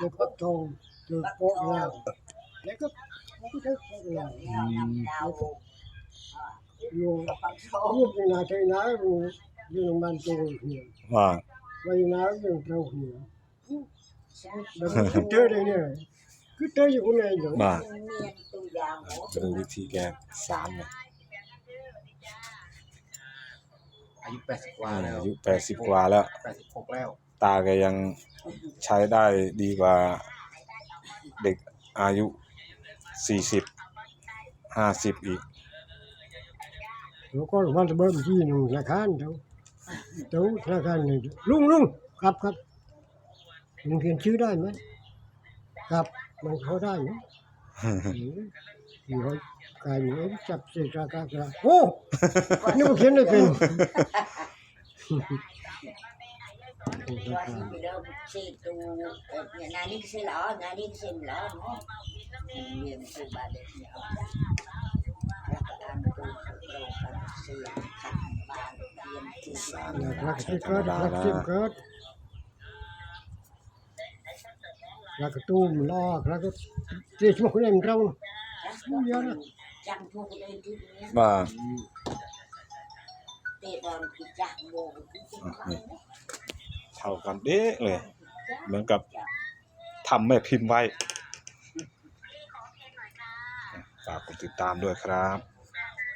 được bắt đầu từ bộ nào để có cái nào vô vô cái nào chơi ná rồi vô mang trâu nhiều ว่า vậy ná vô trâu nhiều đừng cứ chơi đây nè cứ chơi như con này rồi ว่าจะดูวิธีแกสารเนี่ย อายุ80 กว่าแล้ว อายุ80 กว่าแล้ว 86แล้ว ตาแกยังใช้ได้ดีกว่าเด็กอายุ40 50อีก rồi con quan bơm chi nung là khan đâu là khan này lung lung gặp mình khiển chữได้ไหมgặpมันเขาได้ไหมอยู่การอยู่จับเสกากากาโอ้นี่มันเขียนได้เป็นรักสิเกิดรักสิเกิดรักตู้มลอกรักเจี๊ยบพวกนี้มันเราเยอะนะ ว่าเท่ากันเด๊ะเลยเหมือนกับทำแม่พิมพ์ไว้ฝากกดติดตามด้วยครับ